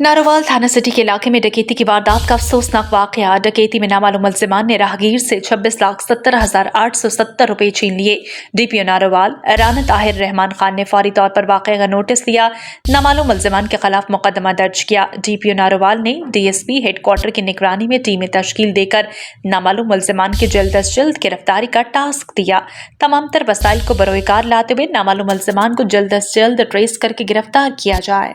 नारोवाल थाना सिटी के इलाके में डकैती की वारदात का अफसोसनाक वाकया। डकैती में नामालूम मुलजिमान ने राहगीर से 26,70,870 रुपए छीन लिए। डीपीओ नारोवाल राना ताहिर रहमान खान ने फौरी तौर पर वाकये का नोटिस लिया, नामालूम मुलजिमान के खिलाफ मुकदमा दर्ज किया। डीपीओ नारोवाल ने डीएसपी हेडक्वार्टर की निगरानी में टीमें तश्कील देकर नामालूम मुलजिमान की जल्द अज जल्द गिरफ्तारी का टास्क दिया। तमाम तर वसाइल को बरोकार लाते हुए नामालूम मुलजिमान को जल्द अज जल्द ट्रेस करके गिरफ्तार किया जाए।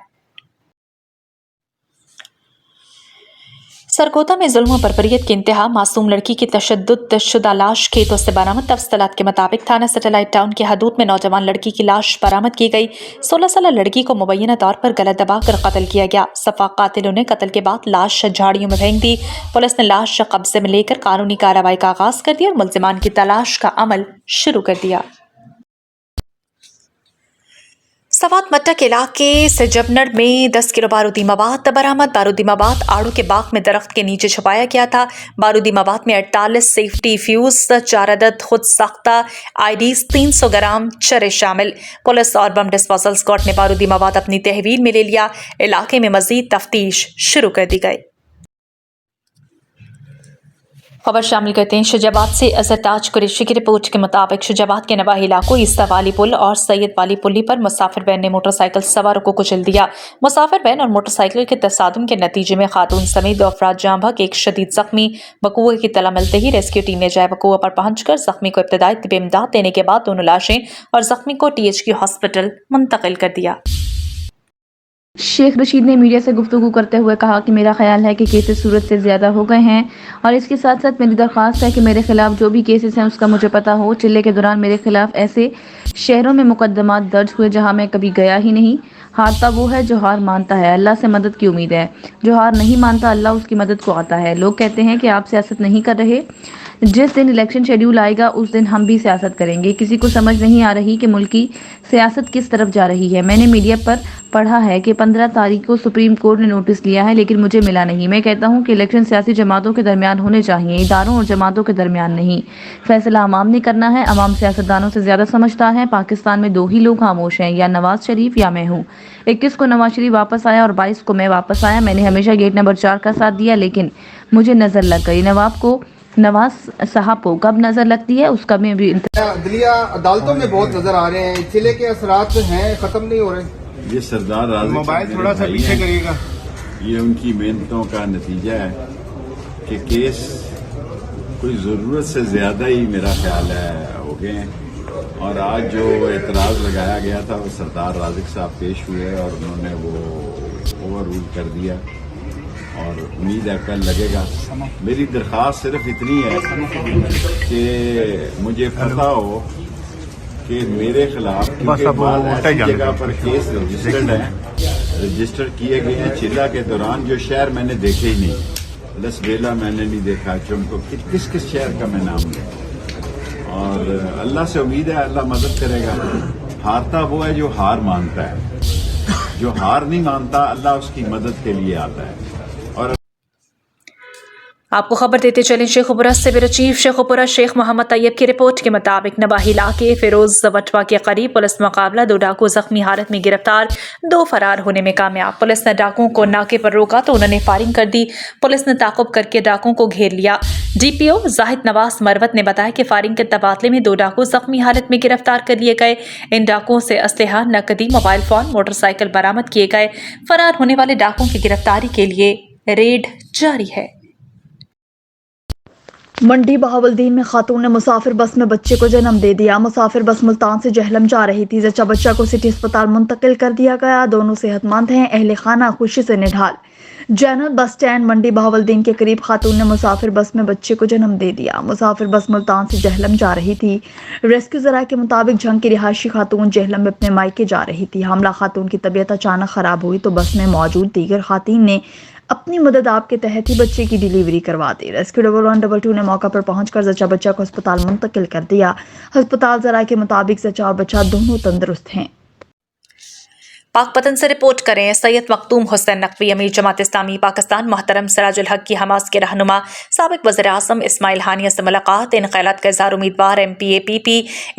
सरगोदा में जुल्म और बर्बरियत की इंतहा, मासूम लड़की की तशद्दुद शुदा लाश खेतों से बरामद। तफसीलात के मुताबिक थाना सैटेलाइट टाउन की हदूद में नौजवान लड़की की लाश बरामद की गई। 16 साल लड़की को मुबैना तौर पर गला दबाकर कत्ल किया गया। सफा कातिलों ने कत्ल के बाद लाश झाड़ियों में फेंक दी। पुलिस ने लाश कब्जे में लेकर कानूनी कार्रवाई का आगाज कर दिया और मुलजिमान की तलाश का अमल शुरू कर दिया। सवात मट्टा के इलाके से जबनड़ में 10 किलो बारूदी मवाद बरामद। बारूदी मवाद आड़ू के बाग में दरख्त के नीचे छुपाया गया था। बारूदी मवाद में 48 सेफ्टी फ्यूज, 4 अदद खुद साख्ता आईडीज, 300 ग्राम चरे शामिल। पुलिस और बम डिस्पोजल स्क्वाड ने बारूदी मवाद अपनी तहवील में ले लिया। इलाके में मजीद तफ्तीश शुरू कर दी गई। खबर शामिल करते हैं शुजाबाद से। अजहर ताज कुरैशी की रिपोर्ट के मुताबिक शुजाबाद के नवाही इलाकों ईसा वाली पुल और सैयद वाली पुली पर मुसाफिर वैन ने मोटरसाइकिल सवारों को कुचल दिया। मुसाफिर वैन और मोटरसाइकिल के तसादुम के नतीजे में खातून समेत 2 अफराद जाँ बहक, एक शदीद जख्मी। वकूए की तला मिलते ही रेस्क्यू टीम ने जाए वकूआ पर पहुंचकर जख्मी को इब्तदाई तिब इमदाद देने के बाद दोनों लाशें और जख्मी को THQ हॉस्पिटल मुंतकिल कर दिया। शेख रशीद ने मीडिया से गुफ्तगू करते हुए कहा कि मेरा ख्याल है कि केसेस सूरत से ज़्यादा हो गए हैं और इसके साथ साथ मेरी दरख्वास्त है कि मेरे खिलाफ जो भी केसेस हैं उसका मुझे पता हो। चिल्ले के दौरान मेरे खिलाफ ऐसे शहरों में मुकदमात दर्ज हुए जहां मैं कभी गया ही नहीं। हारता वो है जो हार मानता है, अल्लाह से मदद की उम्मीद है। जो हार नहीं मानता अल्लाह उसकी मदद को आता है। लोग कहते हैं कि आप सियासत नहीं कर रहे, जिस दिन इलेक्शन शेड्यूल आएगा उस दिन हम भी सियासत करेंगे। किसी को समझ नहीं आ रही कि मुल्क की सियासत किस तरफ जा रही है। मैंने मीडिया पर पढ़ा है कि 15 तारीख को सुप्रीम कोर्ट ने नोटिस लिया है, लेकिन मुझे मिला नहीं। मैं कहता हूं कि इलेक्शन सियासी जमातों के दरमियान होने चाहिए, इदारों और जमातों के दरमियान नहीं। फैसला अवाम ने करना है। अवाम सियासतदानों से ज़्यादा समझता है। पाकिस्तान में 2 ही लोग खामोश हैं, या नवाज शरीफ या मैं हूँ। 21 को नवाज शरीफ वापस आया और 22 को मैं वापस आया। मैंने हमेशा गेट नंबर 4 का साथ दिया, लेकिन मुझे नज़र लग गई। नवाज साहब को कब नजर लगती है उसका में भी दिलिया अदालतों में बहुत नजर आ रहे हैं। चिले के असरात हैं, खत्म नहीं हो रहे। ये सरदार राज़िक मोबाइल थोड़ा सा पीछे करिएगा। ये उनकी मेहनतों का नतीजा है कि केस कोई ज़रूरत से ज़्यादा ही मेरा ख्याल है हो गए हैं। और आज जो एतराज़ लगाया गया था वो सरदार राज़िक साहब पेश हुए और उन्होंने वो ओवर रूल कर दिया और उम्मीद है कल लगेगा। मेरी दरख्वास्त सिर्फ इतनी है कि मुझे पता हो कि मेरे खिलाफ ऐसी जगह पर केस रजिस्टर्ड हैं, रजिस्टर किए गए हैं चिल्ला के दौरान, जो शहर मैंने देखे ही नहीं। लसबेला मैंने नहीं देखा, चुनको किस किस शहर का मैं नाम लूं। और अल्लाह से उम्मीद है अल्लाह मदद करेगा। हारता वो है जो हार मानता है, जो हार नहीं मानता अल्लाह उसकी मदद के लिए आता है। आपको खबर देते चलें शेखुपुरा से। ब्यूरो चीफ शेखुपुरा शेख मोहम्मद तैयब की रिपोर्ट के मुताबिक नवाही इलाके फिरोज वटवा के करीब पुलिस मुकाबला, 2 डाकू जख्मी हालत में गिरफ्तार, 2 फरार होने में कामयाब। पुलिस ने डाकुओं को नाके पर रोका तो उन्होंने फायरिंग कर दी। पुलिस ने ताकुब करके डाकुओं को घेर लिया। DPO जाहिद नवाज मरवत ने बताया कि फायरिंग के तबादले में 2 डाकू जख्मी हालत में गिरफ्तार कर लिए गए। इन डाकुओं से असलहा, नकदी, मोबाइल फोन, मोटरसाइकिल बरामद किए गए। फरार होने वाले डाकुओं की गिरफ्तारी के लिए रेड जारी है। मंडी बहावलदीन में खातून ने मुसाफिर बस में बच्चे को जन्म दे दिया। मुसाफिर बस मुल्तान से जहलम जा रही थी। जच्चा बच्चा को सिटी अस्पताल मुंतकिल कर दिया गया। दोनों सेहतमंद हैं। अहले खाना खुशी से निढाल। जनरल बस स्टैंड मंडी बहावलदीन के करीब खातून ने मुसाफिर बस में बच्चे को जन्म दे दिया। मुसाफिर बस मुल्तान से जहलम जा रही थी। रेस्क्यू ज़राए के मुताबिक झंग की रिहायशी खातून जहलम में अपने मायके जा रही थी। हमला खातून की तबीयत अचानक खराब हुई तो बस में मौजूद दीगर खातून ने अपनी मदद आपके तहत ही बच्चे की डिलीवरी करवा दी। रेस्क्यू 1122 ने मौका पर पहुंचकर जच्चा बच्चा को अस्पताल मुंतकिल कर दिया। अस्पताल ज़राए के मुताबिक जच्चा और बच्चा दोनों तंदुरुस्त हैं। पाकपतन से रिपोर्ट करें सैयद मखदूम हुसैन नकवी। अमीर जमात इस्लामी पाकिस्तान मोहतरम सिराजुल हक की हमास के रहनुमा साबिक वज़ीर आज़म इस्माइल हानिया से मुलाकात। इन ख्यालात का इज़हार उम्मीदवार MPAPP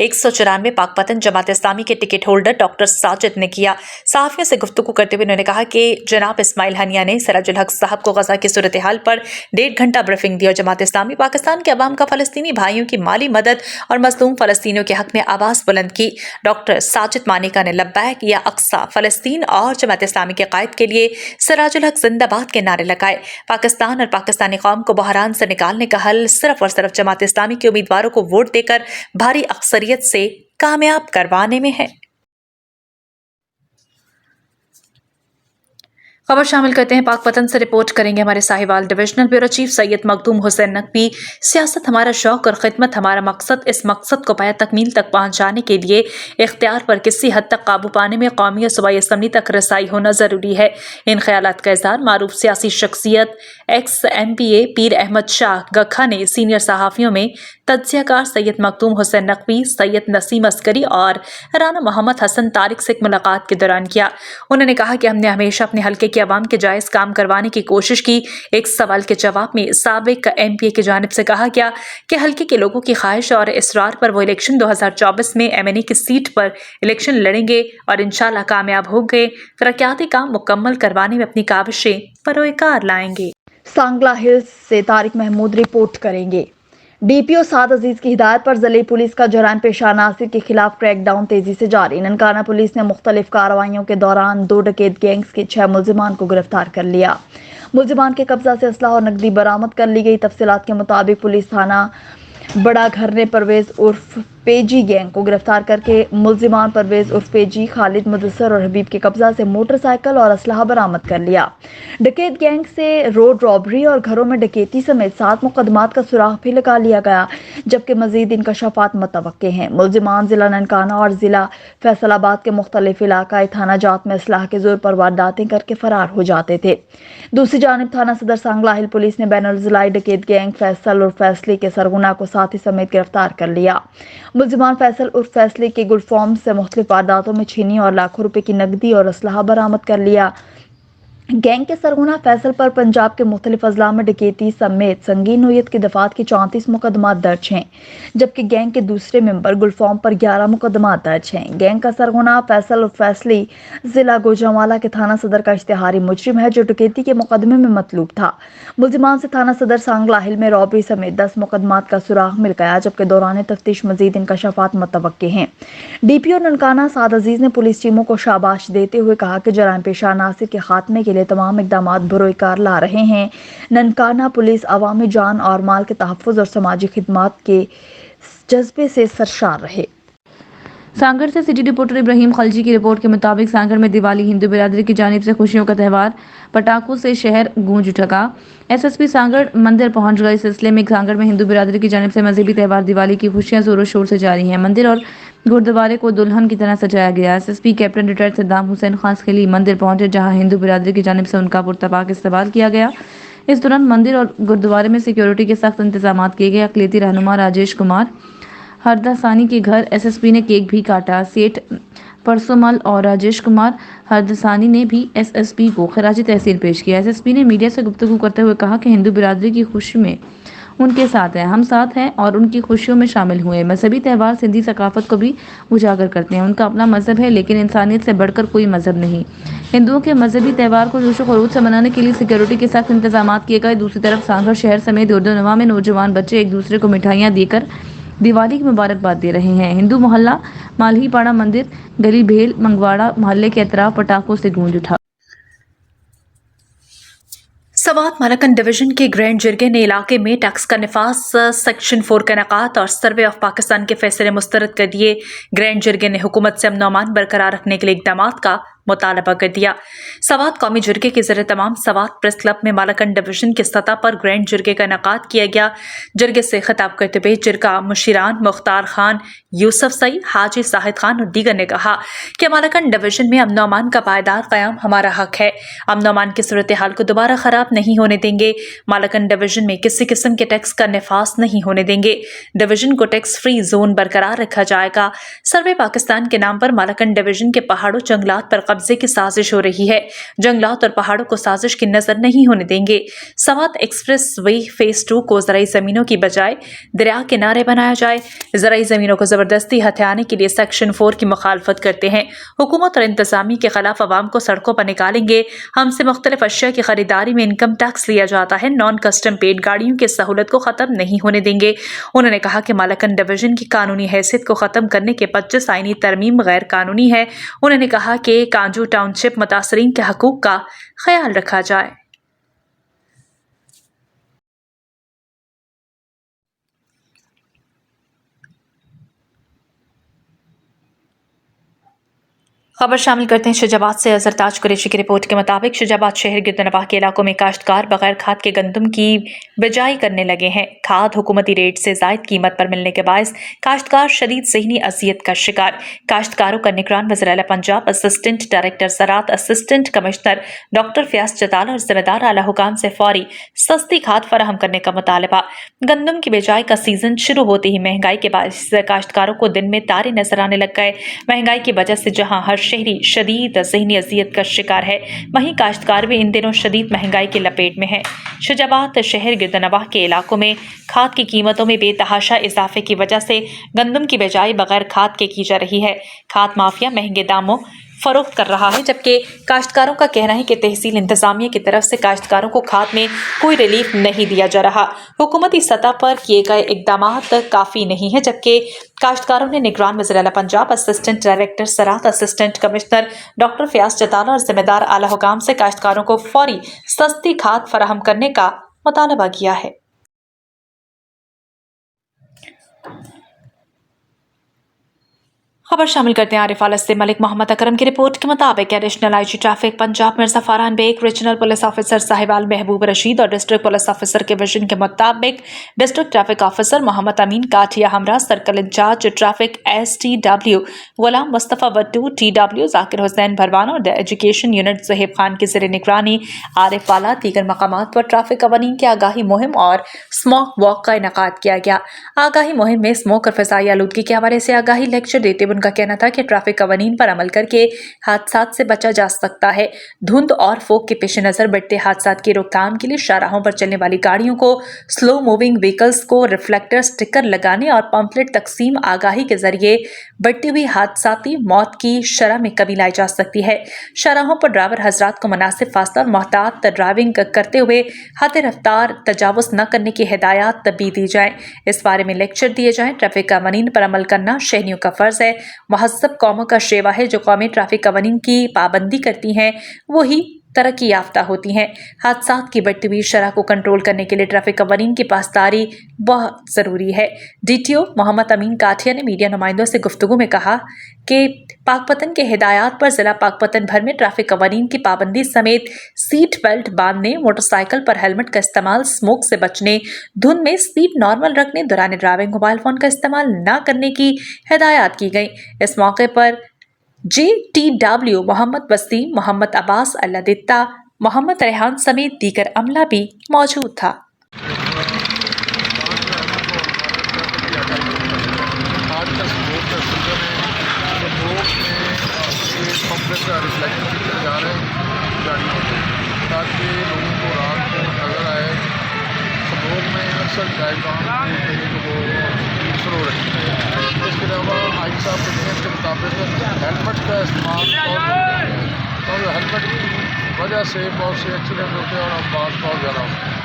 194 पाकपतन जमात इस्लामी के टिकट होल्डर डॉक्टर साजिद ने किया। सहाफ़ियों से गुफ्तगू करते हुए उन्होंने कहा कि जनाब इस्माइल हानिया ने सिराजुल हक साहब को गजा की सूरत हाल पर 1.5 घंटा ब्रीफिंग दी और जमात इस्लामी पाकिस्तान के अवाम का फ़लस्तीनी भाइयों की माली मदद और मज़लूम फ़लस्तीनियों के हक़ में आवाज़ बुलंद की। डॉक्टर साजिद मानिका ने लब्बैक या अक्सा फ़लस्तीन और जमात इस्लामी के कायद के लिए सिराजुल हक जिंदाबाद के नारे लगाए। पाकिस्तान और पाकिस्तानी कौम को बहरान से निकालने का हल सिर्फ और सिर्फ जमात इस्लामी के उम्मीदवारों को वोट देकर भारी अक्सरियत से कामयाब करवाने में है। खबर शामिल करते हैं पाकपतन से रिपोर्ट करेंगे हमारे Sahiwal divisional bureau chief Syed Makhdoom Hussain Naqvi. सियासत हमारा शौक और खिदमत हमारा मकसद। इस मकसद को पाया तकमील तक पहुंचाने के लिए इख्तियार पर किसी हद तक काबू पाने में कौमी और सूबाई असम्बली तक रसाई होना ज़रूरी है। इन ख्यालात का इज़हार मारूफ सियासी शख्सियत ex-MPA पीर अहमद शाह गखा ने सीनियर सहाफ़ियों में तज्ज़ियाकार सैयद मखदूम हुसैन नकवी, सैयद नसीम अस्करी और राना मोहम्मद हसन तारिक से एक मुलाकात के दौरान किया। उन्होंने कहा कि हमने हमेशा अपने हल्के के अवाम के जायज़ काम करवाने की कोशिश की। एक सवाल के जवाब में साबिक MPA की जानिब से कहा गया कि हल्के के लोगों की ख्वाहिश और इसरार पर वो इलेक्शन 2024 में MNA की सीट पर इलेक्शन लड़ेंगे और इंशाल्लाह कामयाब होंगे। तरक्याती काम मुकम्मल करवाने में अपनी काविशें परोकार लाएंगे। सांगला हिल्स से तारिक महमूद रिपोर्ट करेंगे। DPO साद अजीज की हिदायत पर ज़िले पुलिस का जराइम पेशा नासिर के खिलाफ क्रैकडाउन तेजी से जारी। ननकाना पुलिस ने मुख्तलिफ कार्रवाइयों के दौरान 2 डकैत गैंग्स के 6 मुल्जिमान को गिरफ्तार कर लिया। मुल्जिमान के कब्जा से असलाह और नकदी बरामद कर ली गई। तफसीलात के मुताबिक पुलिस थाना बड़ा घर ने परवेज उर्फ पेजी गैंग को गिरफ्तार करके मुल्जिमान परवेज उर्फ पेजी, खालिद, मुदस्सर और हबीब के कब्जा से मोटरसाइकिल और असलाह बरामद कर लिया। डकैत गैंग से रोड रॉबरी और घरों में डकैती समेत 7 मुकदमात का सुराग भी लगा लिया गया, जबकि मजीद इंकशाफात मुतवक्के हैं। मुल्जिमान जिला ननकाना और जिला फैसलाबाद के मुख्तलिफ इलाकाई थाना जात में असलाह के जोर पर वारदातें करके फरार हो जाते थे। दूसरी जानिब थाना सदर सांगला हिल पुलिस ने बैनुल ज़िलाई डकैत गैंग फैसल और फैसले के सरगुना को साथी समेत गिरफ्तार कर लिया। मुल्जिमान फैसल उर्फ फैसले के गुल फॉर्म से मुख्तलिफ वारदातों में छीनी और लाखों रुपए की नकदी और असलाह बरामद कर लिया। गैंग के सरगुना फैसल पर पंजाब के मुख्तलिफ अजला में डकैती समेत संगीन नोयत की दफात के 34 मुकदमात दर्ज हैं, जबकि गैंग के दूसरे मेंबर गुलफॉर्म पर 11 मुकदमात दर्ज हैं। गैंग का सरगुना फैसल और फैसली जिला गुजरांवाला के थाना सदर का इश्तिहारी मुजरिम है, जो डकैती के मुकदमे में मतलूब था। मुल्जिमान से थाना सदर सांगला हिल में रॉबरी समेत 10 मुकदमात का सुराग मिल गया, जबकि दौरान तफ्तीश मजीद इंकशाफात मुतवक्के हैं। DPO ननकाना साद अजीज ने पुलिस टीमों को शाबाश देते हुए कहा कि जराइम पेशा नासिर के खात्मे के लिए तमाम इकदामात बरोकार ला रहे हैं। ननकाना पुलिस अवामी जान और माल के तहफ़्फ़ुज़ और समाजी खिदमात के जज्बे से सरशार रहे। सांगड़ से सिटी रिपोर्टर इब्राहिम खलजी की रिपोर्ट के मुताबिक सांगड़ में दिवाली हिंदू बिरादरी की जानिब से खुशियों का त्यौहार, पटाखों से शहर गूंज उठा। SSP सांगड़ मंदिर पहुंच गए। इस सिलसिले में सांगड़ में हिंदू बिरादरी की जानिब से मजहबी त्यौहार दिवाली की खुशियां जोरों शोर से जारी हैं। मंदिर और गुरुद्वारे को दुल्हन की तरह सजाया गया। SSP captain retired Saddam Hussain Khan खली मंदिर पहुंचे, जहां हिंदू बिरादरी की जानिब से उनका पुरतपाक इस्तकबाल किया गया। इस दौरान मंदिर और गुरुद्वारे में सिक्योरिटी के सख्त इंतजाम किए गए। अक़लियती रहनुमा राजेश कुमार हरदासानी के घर SSP ने केक भी काटा। सेठ परसोमल और राजेश कुमार हरदासानी ने भी SSP को खराज तहसील पेश किया। SSP ने मीडिया से गुफ्तगू करते हुए कहा कि हिंदू बिरादरी की खुशी में उनके साथ हैं, हम साथ हैं और उनकी खुशियों में शामिल हुए। मजहबी त्यौहार सिंधी सकाफत को भी उजागर करते हैं। उनका अपना मजहब है, लेकिन इंसानियत से बढ़कर कोई मजहब नहीं। हिंदुओं के मजहबी त्यौहार को जोश खरूज से मनाने के लिए सिक्योरिटी के सख्त इंतजाम किए गए। दूसरी तरफ सांगड़ शहर समेत उर्दूनवा में नौजवान बच्चे एक दूसरे को मिठाइयाँ देकर दिवाली की मुबारकबाद दे रहे हैं। हिंदू मोहल्ला मालहीपाड़ा मंदिर, गली भेल, मंगवाड़ा मोहल्ले के अतराफ पटाखों से गूंज उठा। सवात मालकन डिवीजन के ग्रैंड जिरगे ने इलाके में टैक्स का निफास सेक्शन 4 का इनेकात और सर्वे ऑफ पाकिस्तान के फैसले मुस्तरद कर दिए। ग्रैंड जिरगे ने हुकूमत से अमन अमान बरकरार रखने के लिए इक़दामात का मुतालबा कर दिया। सवात कौमी जिरगे के ज़रिए तमाम सवात प्रेस क्लब में मालकन डिवीजन की सतह पर ग्रैंड जिरगे का इनेकात किया गया। जिरगे से खिताब करते हुए जिरगा मुशीरान मुख्तार खान, यूसुफ सई, हाजी साहिद खान और दीगर ने कहा कि मालकन डिवीजन में अमन अमान का पायदार क़याम हमारा हक है। अमन अमान की सूरत हाल को दोबारा ख़राब नहीं होने देंगे। मालकन डिवीजन में किसी किस्म के टैक्स का निफास नहीं होने देंगे। डिवीजन को टैक्स फ्री जोन बरकरार रखा जाएगा। सर्वे पाकिस्तान के नाम पर मालकन डिवीजन के पहाड़ों जंगलात पर कब्जे की साजिश हो रही है। जंगलात और पहाड़ों को साजिश की नजर नहीं होने देंगे। सवात एक्सप्रेस वे फेज 2 को ज़राई ज़मीनों की बजाय दरिया किनारे बनाया जाए। ज़राई ज़मीनों को ज़बरदस्ती हथियाने के लिए सेक्शन 4 की मुखालफत करते हैं। हुकूमत और इंतजामिया के खिलाफ अवाम को सड़कों पर निकालेंगे। हमसे मुख्तलिफ अशिया की खरीदारी में इनकम टैक्स लिया जाता है। नॉन कस्टम पेड गाड़ियों की सहूलत को ख़त्म नहीं होने देंगे। उन्होंने कहा कि मालकन डिवीजन की कानूनी हैसियत को ख़त्म करने के 25 आईनी तरमीम गैर कानूनी है। उन्होंने कहा कि कांजू टाउनशिप मुतासरीन के हकूक़ का ख्याल रखा जाए। खबर शामिल करते हैं शुजाबाद से। अजरताज कुरैशी की रिपोर्ट के मुताबिक शुजाबाद शहर गिरदनवाह के इलाकों में काश्तकार बगैर खाद के गंदम की बिजाई करने लगे हैं। खाद हुकूमती रेट से जायद कीमत पर मिलने के बायस काश्तकार शदीद ज़हनी अजियत का शिकार। काश्तकारों का निगरान वज़ीर आला पंजाब, असिस्टेंट डायरेक्टर ज़राअत, assistant commissioner doctor Fayaz Chatala और जिम्मेदार आला हुकाम से फौरी सस्ती खाद फराहम करने का मुतालबा। गंदम की बिजाई का सीजन शुरू होते ही महंगाई के बायस काश्तकारों को दिन में तारे नजर आने लग गए। महंगाई की वजह से जहां हर शहरी शदीद ज़हनी अजियत का शिकार है, वहीं काश्तकार भी इन दिनों शदीद महंगाई की लपेट में है। शुजाबाद शहर गिरदनवाह के इलाकों में खाद की कीमतों में बेतहाशा इजाफे की वजह से गंदम की बिजाई बगैर खाद के की जा रही है। खाद माफिया महंगे दामों फरोख्त कर रहा है, जबकि काश्तकारों का कहना है कि तहसील इंतजामिया की तरफ से काश्तकारों को खाद में कोई रिलीफ नहीं दिया जा रहा। हुकूमती सतह पर किए गए इकदामात काफ़ी नहीं है, जबकि काश्तकारों ने निगरान वज़ीर आला पंजाब, असिस्टेंट डायरेक्टर ज़राअत, assistant commissioner doctor Fayaz Chatala और जिम्मेदार आला हुकाम से काश्तकारों को फौरी सस्ती खाद फराहम करने का मुतालबा किया है। खबर शामिल करते हैं आरिफ आलस से। मलिक मोहम्मद अकरम की रिपोर्ट के मुताबिक additional IG traffic Punjab Mirza Farhan Baig, regional police officer Sahiwal Mehboob Rashid और डिस्ट्रिक्ट पुलिस ऑफिसर के विजन के मुताबिक district traffic officer Mohammad Amin Kathia हमरा, circle incharge traffic STW Ghulam Mustafa Wattoo, TW Zakir Hussain Bharwana और एजुकेशन यूनिट ज़ुहैब खान की ज़ेर निगरानी आरिफ आला दीगर मकामात पर ट्रैफिक कवानीन की आगाही मुहिम और स्मोक वॉक का इनेकाद किया गया। आगाही मुहिम में स्मोक और फ़िज़ाई आलूदगी के हवाले से आगाही लेक्चर देते हुए उनका कहना था कि ट्रैफिक कवानीन पर अमल करके हादसात से बचा जा सकता है। धुंध और फोग के पेश नज़र बढ़ते हादसात की रोकथाम के लिए शाहराहों पर चलने वाली गाड़ियों को, स्लो मूविंग व्हीकल्स को रिफ्लेक्टर स्टिकर लगाने और पंपलेट तकसीम आगाही के जरिए बढ़ती हुई हादसाती मौत की शरह में कमी लाई जा सकती है। शाहराहों पर ड्राइवर हजरात को मुनासिब फासला और मोहतात ड्राइविंग करते हुए हद रफ्तार तजावुज़ न करने की हिदायत भी दी जाए। इस बारे में लेक्चर दिए जाएं। ट्रैफिक कवानीन पर अमल करना शहरियों का फर्ज है। महज़ब कौमों का शेवा है। जो कौमें ट्रैफिक कवानीन की पाबंदी करती हैं वही तरक्की याफ्ता होती हैं। हादसात की बढ़ती हुई शरह को कंट्रोल करने के लिए ट्रैफिक कवानीन की पासदारी बहुत ज़रूरी है। DTO मोहम्मद अमीन काठिया ने मीडिया नुमाइंदों से गुफ्तगू में कहा कि पाकपतन के हिदायत पर ज़िला पाकपतन भर में ट्रैफिक कवानीन की पाबंदी समेत सीट बेल्ट बांधने, मोटरसाइकिल पर हेलमेट का इस्तेमाल, स्मोक से बचने, धुंध में स्पीड नॉर्मल रखने, दौरान ड्राइविंग मोबाइल फ़ोन का इस्तेमाल न करने की हिदायत की गई। इस मौके पर JTW मोहम्मद वसीम, मोहम्मद अब्बास, अल्लादित्ता, मोहम्मद रेहान समेत दीगर अमला भी मौजूद था। आज का स्मोक का सीजन है, तो लोग में पंपलेट का रिफ्लेक्टर स्टिकर लगा रहे हैं गाड़ियों में, ताकि लोगों को रात को नजर आए। स्मोक में अक्सर ड्राइव वो स्लो रखी है। इसके अलावा आई साहब के नियम के मुताबिक हेलमेट का इस्तेमाल बहुत ज़रूरी है, और हेलमेट की वजह से बहुत से एक्सीडेंट होते हैं और अफवाह बहुत ज़्यादा होते हैं।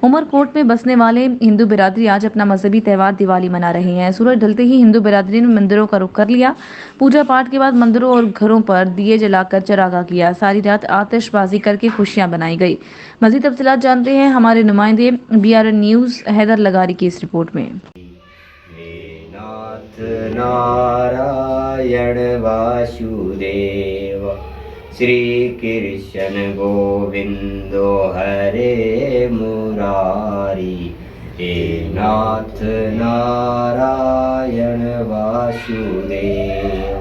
उमरकोट में बसने वाले हिंदू बिरादरी आज अपना मजहबी त्यौहार दिवाली मना रहे हैं। सूरज ढलते ही हिंदू बिरादरी ने मंदिरों का रुख कर लिया। पूजा पाठ के बाद मंदिरों और घरों पर दिए जलाकर चरागा किया। सारी रात आतिशबाजी करके खुशियां बनाई गई। मजीद तफसीलात जानते हैं हमारे नुमाइंदे BRN न्यूज़ हैदर लगारी की इस रिपोर्ट में। नारायण वासुदेव श्री कृष्ण गोविंदो हरे मुरारी। हे नाथ नारायण वासुदेव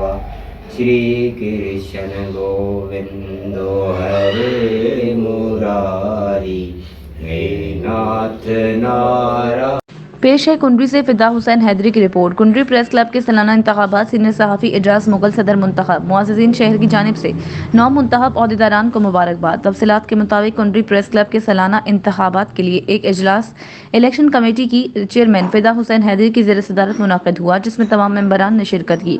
श्री कृष्ण गोविंदो हरे मुरारी। हे नाथ नारायण। पेश है कुंडरी से फिदा हुसैन हैदरी की रिपोर्ट। कुंडरी प्रेस क्लब के सालाना इंतखाबात सीनियर सहाफ़ी एजाज मुगल सदर मुंतखब। मुअज़्ज़िज़ीन शहर की जानिब से 9 मुंतखब ओहदेदारान को मुबारकबाद। तफसीलात के मुताबिक कुंडरी प्रेस क्लब के सालाना इंतखाबात के लिए एक इजलास इलेक्शन कमेटी की चेयरमैन फिदा हुसैन हैदरी की ज़ेर सदारत मुनक़िद हुआ, जिसमें तमाम मेंबरान ने शिरकत की।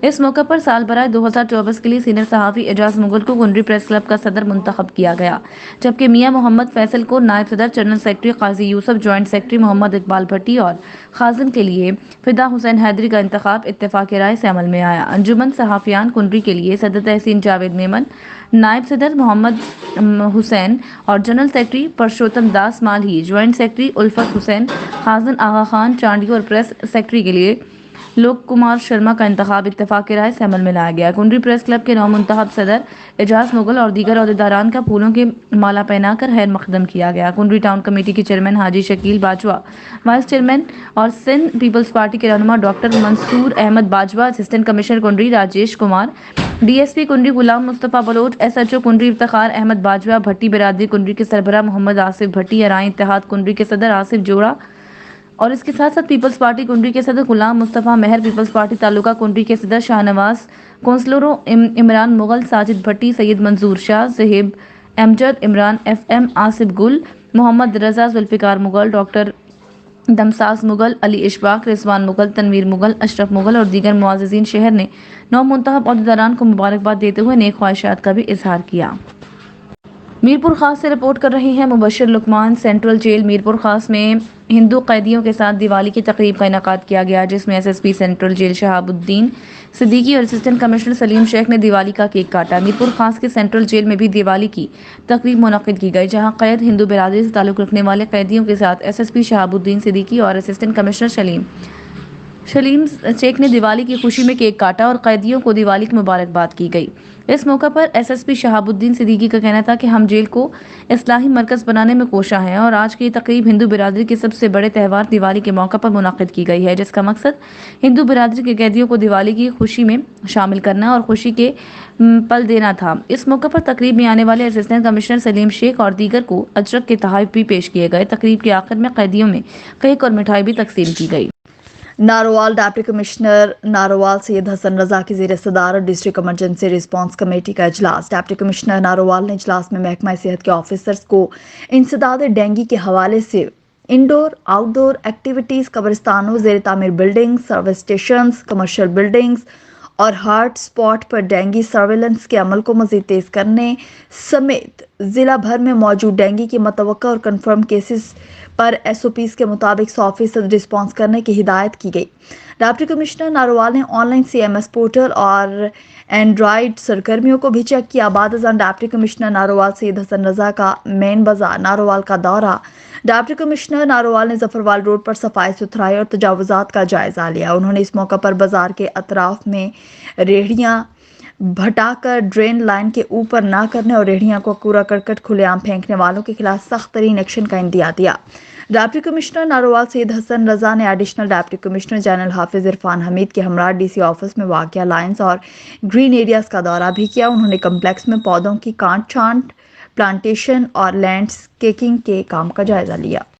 इस मौके पर साल बराए 2024 के लिए सीनियर सहाफ़ी एजाज मुगल को कुंडरी प्रेस क्लब का सदर मुंतखब किया गया, जबकि मियाँ मोहम्मद फैसल को नायब सदर, जनरल सेक्रेटरी काजी यूसुफ, जॉइंट सेक्रेटरी मोहम्मद इकबाल भट्टी और खाजिन के लिए फिदा हुसैन हैदरी का इंतखाब इत्तेफाक राय से अमल में आया। अंजुमन सहाफ़ियान कुंडरी के लिए सदर तहसीन जावेद मेमन, नायब सदर मोहम्मद हुसैन और जनरल सेक्रेटरी परशोत्तम दास मालही, जॉइंट सेक्रेटरी उल्फत हुसैन, खाजिन आगा खान चांडी और प्रेस सेक्रेटरी के लिए लोक कुमार शर्मा का इंतखाब इत्तेफाक राय से अमल में लाया गया। कुंडरी प्रेस क्लब के 9 मुंतखब सदर एजाज मुगल और दीगर ओहदेदारान का फूलों की माला पहनाकर खैर मकदम किया गया। कुंडरी टाउन कमेटी के chairman Haji Shakeel Bajwa, vice chairman और सिंध पीपल्स पार्टी के रहनुमा doctor Mansoor Ahmed Bajwa, assistant commissioner Kundri Rajesh Kumar, DSP Kundri Ghulam Mustafa Baloch, SHO Kundri Iftikhar Ahmed Bajwa, Bhatti बिरादरी कुंडरी के सरबराह मोहम्मद आसिफ भट्टी, अराई इत्तेहाद कुंडरी के सदर आसिफ जोड़ा और इसके साथ साथ पीपल्स पार्टी कुंडरी के सदर गुलाम मुस्तफ़ा मेहर, पीपल्स पार्टी तालुका कुंडरी के सदर शाहनवाज, कौंसलरों इमरान मुगल, साजिद भट्टी, सैयद मंजूर शाह, ज़हीब अमजद, इमरान FM, आसिफ गुल, मोहम्मद रजा, जुल्फ़िकार मुगल, डॉक्टर दमसाज मुगल, अली इशबाक, रिजवान मुगल, तनवीर मुगल, अशरफ मुगल और दीगर मुअज़्ज़िज़ीन शहर ने 9 मुंतखब ओहदेदारान को मुबारकबाद देते हुए नेक ख्वाहिशात का भी इजहार किया। मीरपुर खास से रिपोर्ट कर रहे हैं मुबशर लुकमान। सेंट्रल जेल मीरपुर खास में हिंदू कैदियों के साथ दिवाली की तकरीब का इनेकाद किया गया, जिसमें SSP central jail Shahabuddin Siddiqui और असिस्टेंट कमिश्नर सलीम शेख ने दिवाली का केक काटा। मीरपुर खास के सेंट्रल जेल में भी दिवाली की तकरीब मुनक़िद की गई, जहां कैद हिंदू बिरादरी से ताल्लुक़ रखने वाले कैदियों के साथ SSP शहाबुद्दीन सिद्दीकी और असिस्टेंट कमिश्नर सलीम शेख ने दिवाली की खुशी में केक काटा और कैदियों को दिवाली की मुबारकबाद की गई। इस मौके पर SSP शहाबुद्दीन सिद्दीकी का कहना था कि हम जेल को इस्लाही मरकज़ बनाने में कोशा हैं और आज की तकरीब हिंदू बिरादरी के सबसे बड़े त्यौहार दिवाली के मौके पर मुनक़िद की गई है, जिसका मकसद हिंदू बिरादरी के कैदियों को दिवाली की खुशी में शामिल करना और खुशी के पल देना था। इस मौके पर तकरीब में आने वाले असिस्टेंट कमिश्नर सलीम शेख और दीगर को अजरक के तोहफ़े भी पेश किए गए। तकरीब के आखिर में कैदियों में केक और मिठाई भी तकसीम की गई। नारोवाल डिप्टी कमिश्नर नारोवाल सैयद हसन रजा की ज़ेर सदारत डिस्ट्रिक्ट इमरजेंसी रिस्पांस कमेटी का इजलास। डिप्टी कमिश्नर नारोवाल ने इजलास में महकमा सेहत के ऑफिसर्स को इंसदाद डेंगू के हवाले से इंडोर आउटडोर एक्टिविटीज़, कब्रिस्तानों, ज़ेर तामीर buildings, service stations, commercial buildings और हॉट स्पॉट पर डेंगू सर्वेलेंस के अमल को मज़ीद तेज़ करने समेत ज़िला भर में मौजूद डेंगू के मतवक्का और कन्फर्म केसेस पर SOPs के मुताबिक 100% रिस्पॉन्स करने की हिदायत की गई। डिप्टी कमिश्नर नारोवाल ने ऑनलाइन CMS पोर्टल और एंड्रॉयड सरगर्मियों को भी चेक किया। बाद डिप्टी कमिश्नर नारोवाल सैयद हसन रजा का मेन बाजार नारोवाल का दौरा। डिप्टी कमिश्नर नारोवाल ने जफरवाल रोड पर सफाई सुथराई और तजावुजात का जायजा लिया। उन्होंने इस मौके पर बाजार के अतराफ में रेहड़ियाँ भटाकर ड्रेन लाइन के ऊपर ना करने और रेहड़ियां को कूड़ा करकट खुलेआम फेंकने वालों के खिलाफ सख्त तरीन एक्शन का इंदिया दिया। डिप्टी कमिश्नर नारोवाल सैयद हसन रजा ने एडिशनल डिप्टी कमिश्नर जनरल हाफिज इरफान हमीद के हमरा DC ऑफिस में वाक़िया लाइन्स और ग्रीन एरियाज का दौरा भी किया। उन्होंने कम्प्लेक्स में पौधों की काट छांट, प्लांटेशन और लैंडस्केपिंग के काम का जायजा लिया।